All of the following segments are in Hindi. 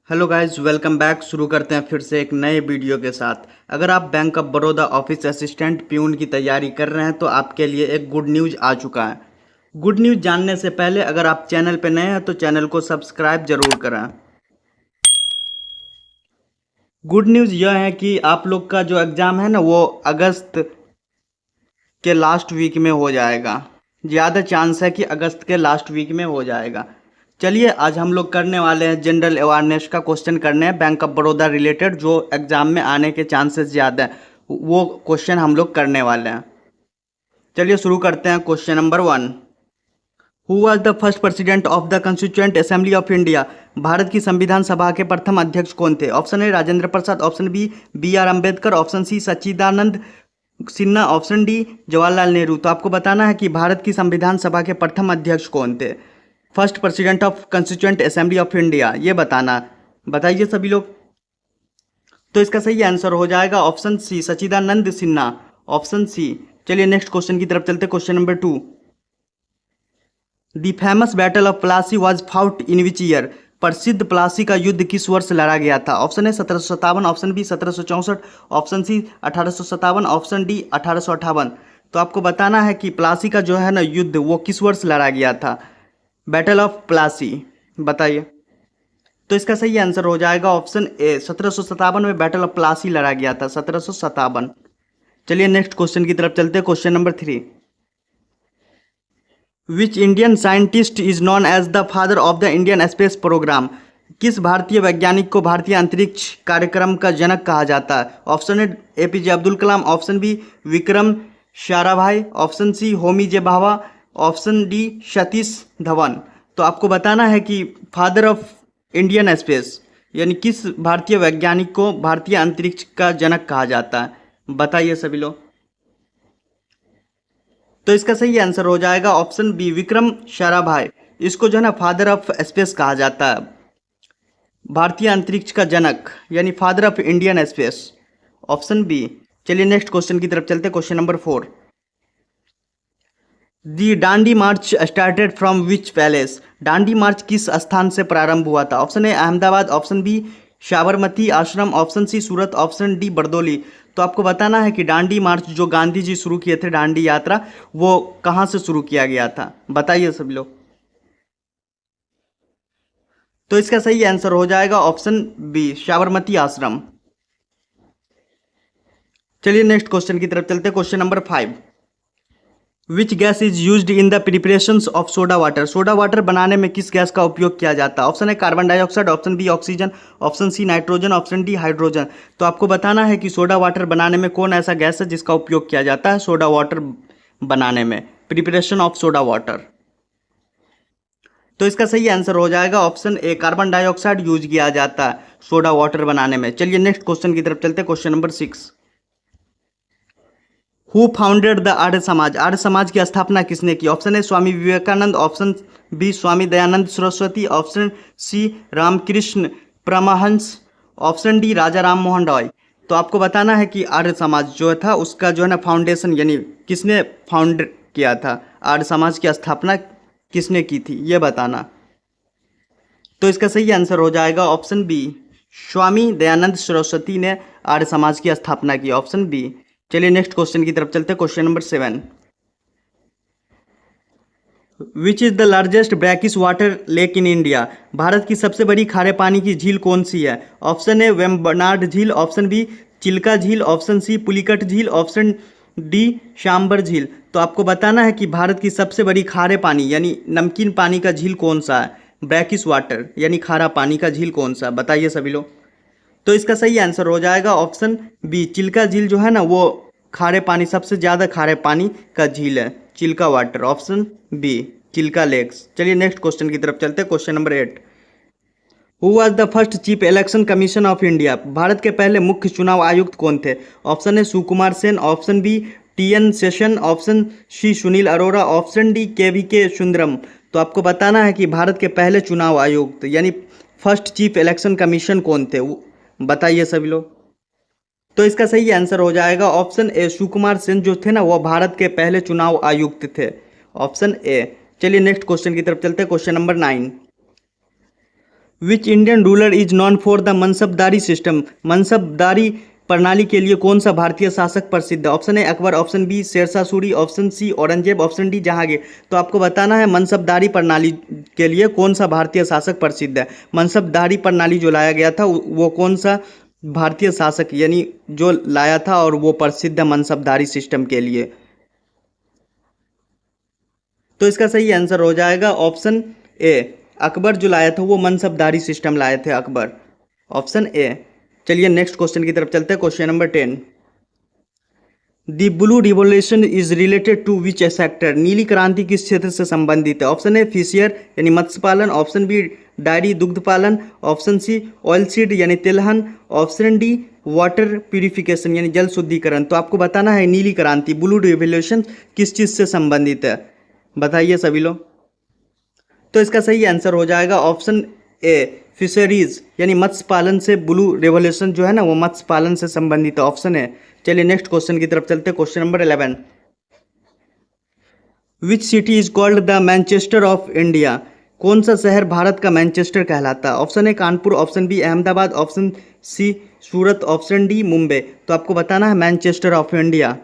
Hello guys, welcome back. शुरू करते हैं फिर से एक नए वीडियो के साथ। अगर आप bank of Baroda office assistant peon की तैयारी कर रहे हैं तो आपके लिए एक गुड न्यूज़ आ चुका है। गुड न्यूज़ जानने से पहले अगर आप चैनल पर नए हैं तो चैनल को सब्सक्राइब जरूर करें। गुड न्यूज़ यह है कि आप लोग का जो एग्ज़ाम है ना वो अगस्त के लास्ट वीक में हो जाएगा। ज़्यादा चांस है कि अगस्त के लास्ट वीक में हो जाएगा। चलिए आज हम लोग करने वाले हैं जनरल अवेयरनेस का क्वेश्चन करने हैं बैंक ऑफ बड़ौदा रिलेटेड, जो एग्ज़ाम में आने के चांसेस ज़्यादा हैं वो क्वेश्चन हम लोग करने वाले हैं। चलिए शुरू करते हैं। Question number 1, who was the first president of the constituent assembly of India. Bharat की संविधान सभा के प्रथम अध्यक्ष कौन थे? Option A Rajendra Prasad, option B R Ambedkar, option C Sachchidanand Sinha, option D Jawaharlal Nehru. तो आपको बताना है कि भारत की संविधान सभा के प्रथम अध्यक्ष कौन थे, first president of constituent assembly of India, ये बताना। बताइए सभी लोग। तो इसका सही आंसर हो जाएगा option C, Sachchidanand Sinha, option C. चलिए नेक्स्ट क्वेश्चन की तरफ चलते। Question number 2, the famous battle of Plassey was fought in which year. प्रसिद्ध प्लासी का युद्ध किस वर्ष लड़ा गया था? Option A 1757, option B 1764, option C 1857, option D 1858। तो आपको बताना है कि प्लासी का जो है ना युद्ध वो किस वर्ष लड़ा गया था, बैटल ऑफ प्लासी। बताइए। तो इसका सही आंसर हो जाएगा ऑप्शन ए, 1757 में बैटल ऑफ प्लासी लड़ा गया था, 1757। चलिए नेक्स्ट क्वेश्चन की तरफ चलते हैं। Question number 3, which Indian scientist is known as the father of the Indian space programme. किस भारतीय वैज्ञानिक को भारतीय अंतरिक्ष कार्यक्रम का जनक कहा जाता है? Option A APJ Abdul Kalam, option B Vikram Sarabhai, option C Homi J Bhabha, option D Satish Dhawan. तो आपको बताना है कि फादर ऑफ इंडियन स्पेस यानी किस भारतीय वैज्ञानिक को भारतीय अंतरिक्ष का जनक कहा जाता है। बताइए सभी लोग। तो इसका सही आंसर हो जाएगा ऑप्शन बी, विक्रम साराभाई। इसको जो है ना फादर ऑफ स्पेस कहा जाता है, भारतीय अंतरिक्ष का जनक यानी father of Indian space, option B. चलिए नेक्स्ट क्वेश्चन की तरफ चलते। Question number 4, the Dandi march started from which palace. Dandi march किस स्थान से प्रारंभ हुआ था? Option A Ahmedabad, option B Sabarmati ashram, option C Surat, option D Bardoli. तो आपको बताना है कि डांडी मार्च जो गांधी जी शुरू किए थे, डांडी यात्रा, वो कहाँ से शुरू किया गया था? बताइए सभी लोग। तो इसका सही आंसर हो जाएगा ऑप्शन बी, साबरमती आश्रम। चलिए नेक्स्ट क्वेश्चन की तरफ चलते हैं। Question number 5, which gas is used in the preparation of soda water. Soda water बनाने में किस गैस का उपयोग किया जाता है? Option A carbon dioxide, option B oxygen, option C nitrogen, option D hydrogen. तो आपको बताना है कि सोडा वाटर बनाने में कौन ऐसा गैस है जिसका उपयोग किया जाता है सोडा वाटर बनाने में, प्रिपरेशन ऑफ सोडा वाटर। तो इसका सही आंसर हो जाएगा option A, carbon dioxide use किया जाता है सोडा वाटर बनाने में। चलिए नेक्स्ट क्वेश्चन की तरफ चलते हैं। Question number 6, who founded the Arya Samaj. Arya Samaj की स्थापना किसने की? Option A Swami Vivekanand, option B Swami Dayanand Saraswati, option C Ramakrishna Paramhans, option D Raja Ram Mohan Roy. तो आपको बताना है कि आर्य समाज जो था उसका जो है ना फाउंडेशन यानी किसने फाउंड किया था, आर्य समाज की स्थापना किसने की थी, ये बताना। तो इसका सही आंसर हो जाएगा ऑप्शन बी, स्वामी दयानंद सरस्वती ने आर्य समाज की स्थापना की, ऑप्शन बी। चलिए नेक्स्ट क्वेश्चन की तरफ चलते हैं। Question number 7, which is the largest brackish water lake in India. Bharat की सबसे बड़ी खारे पानी की झील कौन सी है? ऑप्शन ए वेम्बनाड झील, ऑप्शन बी चिल्का झील, ऑप्शन सी पुलिकट झील, ऑप्शन डी शाम्बर झील। तो आपको बताना है कि भारत की सबसे बड़ी खारे पानी यानी नमकीन पानी का झील कौन सा है, ब्रैकिश वाटर यानी खारा पानी का झील कौन सा? बताइए सभी लोग। तो इसका सही आंसर हो जाएगा ऑप्शन बी, चिल्का झील जो है ना वो खारे पानी, सबसे ज़्यादा खारे पानी का झील है, Chilka water, option B Chilka lakes. चलिए नेक्स्ट क्वेश्चन की तरफ चलते हैं। Question number 8, who was the first chief election commission of India. Bharat के पहले मुख्य चुनाव आयुक्त कौन थे? Option A Sukumar Sen, option B TN Seshan, option C Sunil Arora, option D K Sundaram. तो आपको बताना है कि भारत के पहले चुनाव आयुक्त यानी फर्स्ट चीफ इलेक्शन कमीशन कौन थे, बताइए सभी लोग। तो इसका सही आंसर हो जाएगा ऑप्शन ए, सुकुमार सेन जो थे ना वो भारत के पहले चुनाव आयुक्त थे, ऑप्शन ए। चलिए नेक्स्ट क्वेश्चन की तरफ चलते हैं। Question number 9, which Indian ruler is known for the mansabdari system? Mansabdari प्रणाली के लिए कौन सा भारतीय शासक प्रसिद्ध है? Option A Akbar, option B Shershah Suri, option C Aurangzeb, option D Jahangir. तो आपको बताना है मनसबदारी प्रणाली के लिए कौन सा भारतीय शासक प्रसिद्ध है। मनसबदारी प्रणाली जो लाया गया था वो कौन सा भारतीय शासक यानी जो लाया था और वो प्रसिद्ध है मनसबदारी सिस्टम के लिए। तो इसका सही आंसर हो जाएगा ऑप्शन ए, अकबर जो लाया था वो मनसबदारी सिस्टम लाए थे अकबर, ऑप्शन ए। चलिए नेक्स्ट क्वेश्चन की तरफ चलते हैं। Question number 10, the blue revolution is related to which sector? नीली क्रांति किस क्षेत्र से संबंधित है? ऑप्शन ए फिशियर यानी मत्स्य पालन, ऑप्शन बी डायरी दुग्ध पालन, ऑप्शन सी ऑयल सीड यानी तिलहन, ऑप्शन डी वाटर प्यूरिफिकेशन यानी जल शुद्धिकरण। तो आपको बताना है नीली क्रांति ब्लू रिवोल्यूशन किस चीज से संबंधित है, बताइए सभी लोग। तो इसका सही आंसर हो जाएगा ऑप्शन ए फिशरीज यानी मत्स्य पालन से ब्लू रेवोल्यूशन जो है ना वो मत्स्य पालन से संबंधित है, ऑप्शन है। चलिए नेक्स्ट क्वेश्चन की तरफ चलते हैं। Question number 11, which city is called the Manchester of India? कौन सा शहर भारत का मैनचेस्टर कहलाता है? Option A Kanpur, option B Ahmedabad, option C Surat, option D Mumbai. तो आपको बताना है मैनचेस्टर ऑफ इंडिया,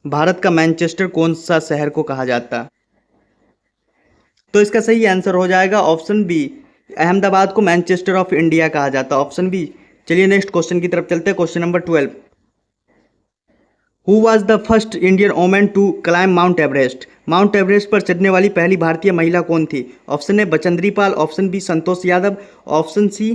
भारत का मैनचेस्टर कौन सा शहर को कहा जाता है? तो इसका सही आंसर हो जाएगा ऑप्शन बी, अहमदाबाद को मैनचेस्टर ऑफ इंडिया कहा जाता है, ऑप्शन बी। चलिए नेक्स्ट क्वेश्चन की तरफ चलते हैं। Question number 12, who was the first Indian women to climb Mount Everest? Mount Everest पर चढ़ने वाली पहली भारतीय महिला कौन थी? Option A Bachendri Pal, option B Santosh Yadav, option C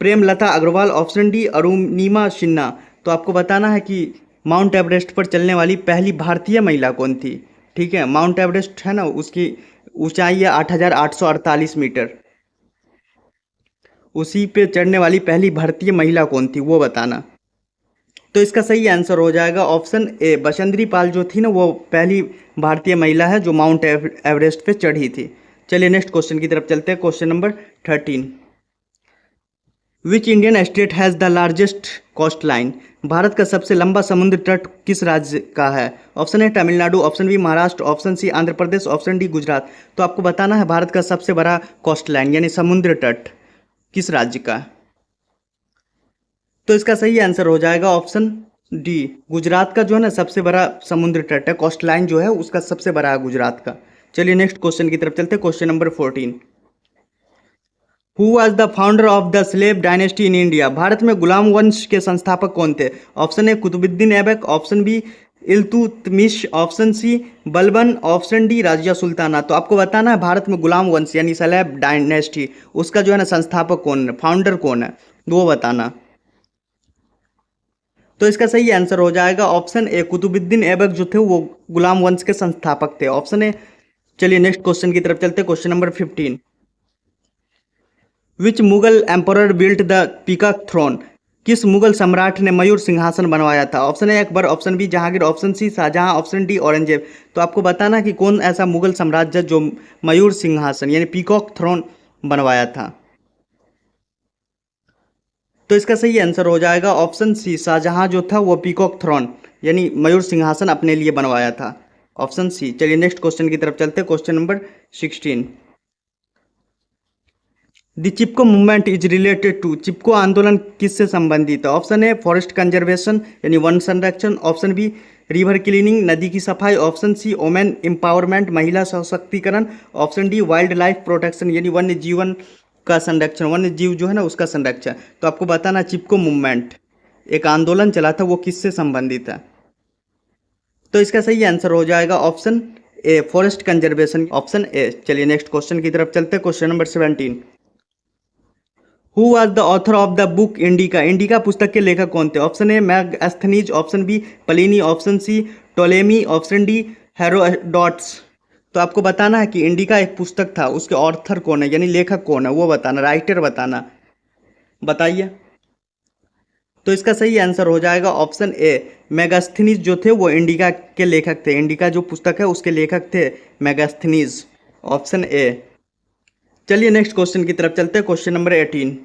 Premlata Agarwal, option D Arunima Sinha. तो आपको बताना है कि माउंट एवरेस्ट पर चलने वाली पहली भारतीय महिला कौन थी। ठीक है, माउंट एवरेस्ट है ना उसकी ऊंचाई है 8,848 मीटर, उसी पे चढ़ने वाली पहली भारतीय महिला कौन थी वो बताना। तो इसका सही आंसर हो जाएगा ऑप्शन ए, बचेंद्री पाल जो थी ना वो पहली भारतीय महिला है जो माउंट एवरेस्ट पे चढ़ी थी। चलिए नेक्स्ट क्वेश्चन की तरफ चलते हैं। Question number 13, which Indian state has the largest coast line? Bharat का सबसे लंबा समुद्र तट किस राज्य का है? Option A Tamil Nadu, option B Maharashtra, option C Andhra Pradesh, option D Gujarat. तो आपको बताना है भारत का सबसे बड़ा कोस्ट लाइन यानी समुद्र तट किस राज्य का है? तो इसका सही आंसर हो जाएगा ऑप्शन डी, गुजरात का जो है ना सबसे बड़ा समुद्र तट है, कोस्ट लाइन जो है उसका सबसे बड़ा है गुजरात का। चलिए नेक्स्ट क्वेश्चन की तरफ चलते हैं। Question number 14, who was the founder of the slave dynasty in India? Bharat में गुलाम वंश के संस्थापक कौन थे? Option A Qutbuddin Aibak, option B Iltutmish, option C Balban, option D Razia Sultana. तो आपको बताना है भारत में गुलाम वंश यानी स्लेव डायनेस्टी उसका जो है ना संस्थापक कौन है, फाउंडर कौन है वो बताना। तो इसका सही आंसर हो जाएगा ऑप्शन ए, कुतुबुद्दीन ऐबक जो थे वो गुलाम वंश के संस्थापक थे, ऑप्शन ए। चलिए नेक्स्ट क्वेश्चन की तरफ चलते हैं। Question number 15, which Mughal emperor built the peacock throne? किस मुगल सम्राट ने मयूर सिंहासन बनवाया था? Option A Akbar, option B Jahangir, option C Shahjahan, option D Aurangzeb. तो आपको बताना कि कौन ऐसा मुगल साम्राज्य जो मयूर सिंहासन यानी पीकॉक थ्रोन बनवाया था। तो इसका सही आंसर हो जाएगा ऑप्शन सी, शाहजहां जो था वो पीकॉक थ्रोन यानी मयूर सिंहासन अपने लिए बनवाया था, ऑप्शन सी। चलिए नेक्स्ट क्वेश्चन की तरफ चलते हैं। Question number 16, the Chipko movement is related to? Chipko आंदोलन किससे संबंधित है? ऑप्शन ए फॉरेस्ट कंजर्वेशन यानी वन संरक्षण, ऑप्शन बी रिवर क्लीनिंग नदी की सफाई, ऑप्शन सी वोमेन एम्पावरमेंट महिला सशक्तिकरण, option D wildlife protection यानी वन्य जीवन का संरक्षण, वन्य जीव जो है ना उसका संरक्षण। तो आपको बताना चिपको मूवमेंट एक आंदोलन चला था वो किससे संबंधित है? तो इसका सही आंसर हो जाएगा option A forest conservation, option A. चलिए नेक्स्ट क्वेश्चन की तरफ चलते हैं। Question number 17, who was the author of the book Indica? Indica पुस्तक के लेखक कौन थे? Option A Megasthenes, option B Pliny, option C Ptolemy, option D Herodotus. तो आपको बताना है कि इंडिका एक पुस्तक था उसके ऑथर कौन है यानी लेखक कौन है वो बताना, राइटर बताना, बताइए। तो इसका सही आंसर हो जाएगा ऑप्शन ए, मैगस्थनीज जो थे वो इंडिका के लेखक थे, इंडिका जो पुस्तक है उसके लेखक थे मैगस्थनीज, ऑप्शन ए। चलिए नेक्स्ट क्वेश्चन की तरफ चलते हैं। Question number 18,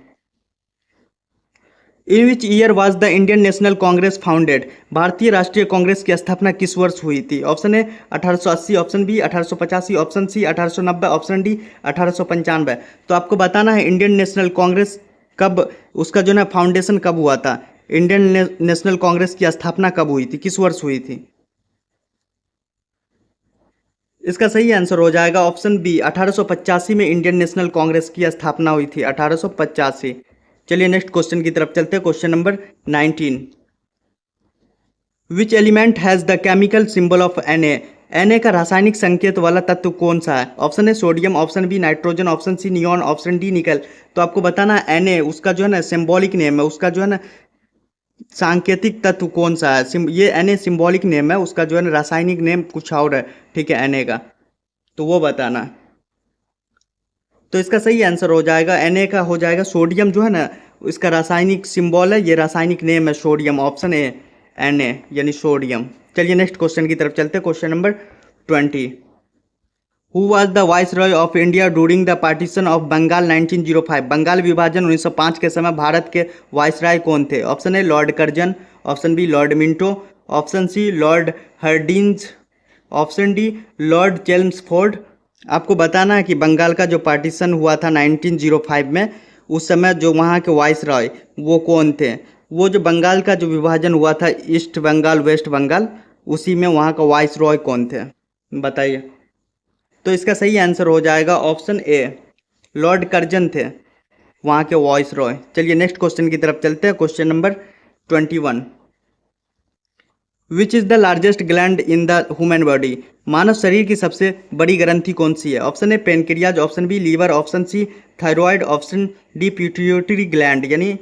in which year was the Indian National Congress founded? भारतीय राष्ट्रीय कांग्रेस की स्थापना किस वर्ष हुई थी? Option A 1880, option B 1885, option C 1890, option D 1895। तो आपको बताना है इंडियन नेशनल कांग्रेस कब, उसका जो है फाउंडेशन कब हुआ था, इंडियन नेशनल कांग्रेस की स्थापना कब हुई थी, किस वर्ष हुई थी? इसका सही आंसर हो जाएगा ऑप्शन बी 1885 में इंडियन नेशनल कांग्रेस की स्थापना हुई थी, 1885। चलिए नेक्स्ट क्वेश्चन की तरफ चलते हैं। Question number 19। Which element has the chemical symbol of Na का रासायनिक संकेत वाला तत्व कौन सा है? Option A sodium, option B nitrogen, option C neon, option D nickel. तो आपको बताना है Na उसका जो है ना सिंबॉलिक नेम है, उसका जो है ना सांकेतिक तत्व कौन सा है। ये Na सिंबॉलिक नेम है, उसका जो है ना रासायनिक नेम कुछ और है, ठीक है, Na का, तो वो बताना। तो इसका सही आंसर हो जाएगा Na का हो जाएगा सोडियम, जो है ना इसका रासायनिक सिंबल है, ये रासायनिक नेम है सोडियम, ऑप्शन ए Na यानी सोडियम। चलिए नेक्स्ट क्वेश्चन की तरफ चलते हैं। Question number 20। Who was the viceroy of India during the partition of Bengal 1905? Bengal विभाजन 1905 के समय भारत के वाइस रॉय कौन थे? Option A lord Curzon, option B lord Minto, option C lord Hardinge, option D lord Chelmsford. आपको बताना है कि बंगाल का जो पार्टीशन हुआ था 1905 में, उस समय जो वहाँ के वाइस रॉय वो कौन थे? वो जो बंगाल का जो विभाजन हुआ था ईस्ट बंगाल वेस्ट बंगाल, उसी में वहाँ का वाइस रॉय कौन थे, बताइए। तो इसका सही आंसर हो जाएगा ऑप्शन ए लॉर्ड कर्जन थे वहाँ के वाइस रॉय। चलिए नेक्स्ट क्वेश्चन की तरफ चलते हैं। Question number 21। Which is the largest gland in the human body? मानव शरीर की सबसे बड़ी ग्रंथि कौन सी है? Option A pancreas, option B liver, option C thyroid, option D pituitary gland यानी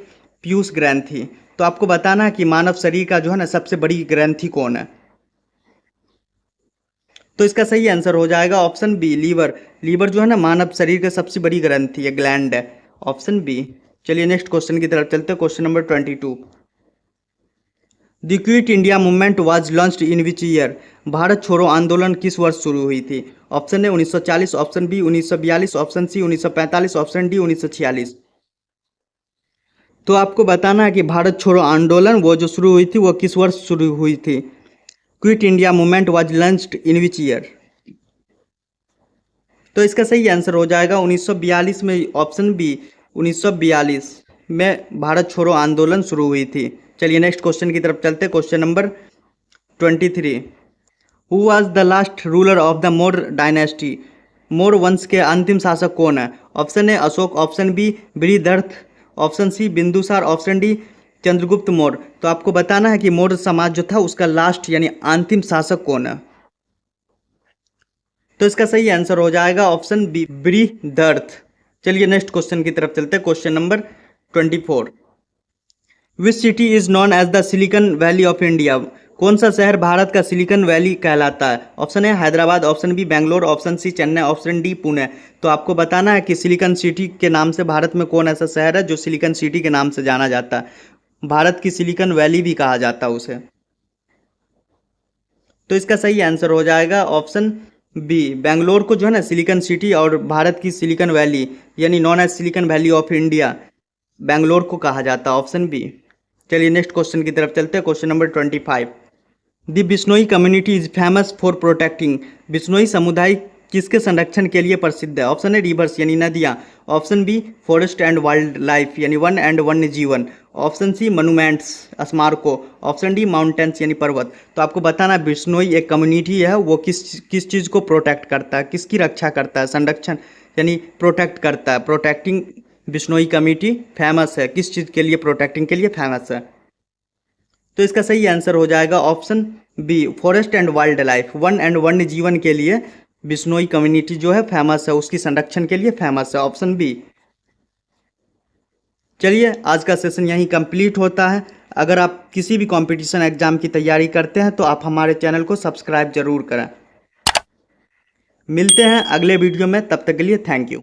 पीयूष ग्रंथि। तो आपको बताना है कि मानव शरीर का जो है ना सबसे बड़ी ग्रंथि कौन है। तो इसका सही आंसर हो जाएगा ऑप्शन बी लीवर। लीवर जो है ना मानव शरीर का सबसे बड़ी ग्रंथि है, ग्लैंड है, ऑप्शन बी। चलिए नेक्स्ट क्वेश्चन की तरफ चलते हैं। Question number 22। The Quit India movement was launched in which year? Bharat छोड़ो आंदोलन किस वर्ष शुरू हुई थी? Option A 1940, option B 1942, option C 1945, option D 1946। तो आपको बताना है कि भारत छोड़ो आंदोलन वो जो शुरू हुई थी वो किस वर्ष शुरू हुई थी। Quit India movement was launched in which year? तो इसका सही आंसर हो जाएगा 1942 में, ऑप्शन बी 1942 में भारत छोड़ो आंदोलन शुरू हुई थी। चलिए नेक्स्ट क्वेश्चन की तरफ चलते हैं। Question number 23। Who was the last ruler of the Maurya dynasty? Maurya वंश के अंतिम शासक कौन है? Option A Ashoka, option B Brihadratha, option C Bindusara, option D Chandragupta Maurya. तो आपको बताना है कि मौर्य समाज जो था उसका लास्ट यानी अंतिम शासक कौन है। तो इसका सही आंसर हो जाएगा ऑप्शन बी बृहदर्थ। चलिए नेक्स्ट क्वेश्चन की तरफ चलते हैं। Question number 24। Which city is known as the Silicon Valley of India? कौन सा शहर भारत का सिलिकन वैली कहलाता है? Option A Hyderabad, option B Bangalore, option C Chennai, option D Pune. तो आपको बताना है कि सिलिकन सिटी के नाम से भारत में कौन ऐसा शहर है जो सिलिकन सिटी के नाम से जाना जाता है, भारत की सिलिकन वैली भी कहा जाता है उसे। तो इसका सही आंसर हो जाएगा ऑप्शन बी बेंगलोर को जो है ना सिलिकन सिटी और भारत की सिलिकन वैली यानी known as Silicon Valley of India Bangalore को कहा जाता है, ऑप्शन बी। चलिए नेक्स्ट क्वेश्चन की तरफ चलते हैं। Question number 25। The Bishnoi community is famous for protecting? Bishnoi समुदाय किसके संरक्षण के लिए प्रसिद्ध है? ऑप्शन ए रिवर्स यानी नदियाँ, option B forest and wildlife यानी वन एंड वन्य जीवन, ऑप्शन सी मनुमेंट्स स्मारकों, ऑप्शन डी माउंटेन्स यानी पर्वत। तो आपको बताना बिश्नोई एक कम्युनिटी है, वो किस चीज़ को प्रोटेक्ट करता है, किसकी रक्षा करता है, संरक्षण यानी प्रोटेक्ट करता है। प्रोटेक्टिंग बिश्नोई कम्युनिटी फेमस है, किस चीज़ के लिए? प्रोटेक्टिंग के लिए फेमस है। तो इसका सही आंसर हो जाएगा option B forest and wildlife, वन एंड वन्य जीवन के लिए बिश्नोई कम्युनिटी जो है फेमस है, उसकी संरक्षण के लिए फेमस है, ऑप्शन बी। चलिए आज का सेशन यहीं कंप्लीट होता है। अगर आप किसी भी कंपटीशन एग्जाम की तैयारी करते हैं तो आप हमारे चैनल को सब्सक्राइब जरूर करें। मिलते हैं अगले वीडियो में, तब तक के लिए थैंक यू।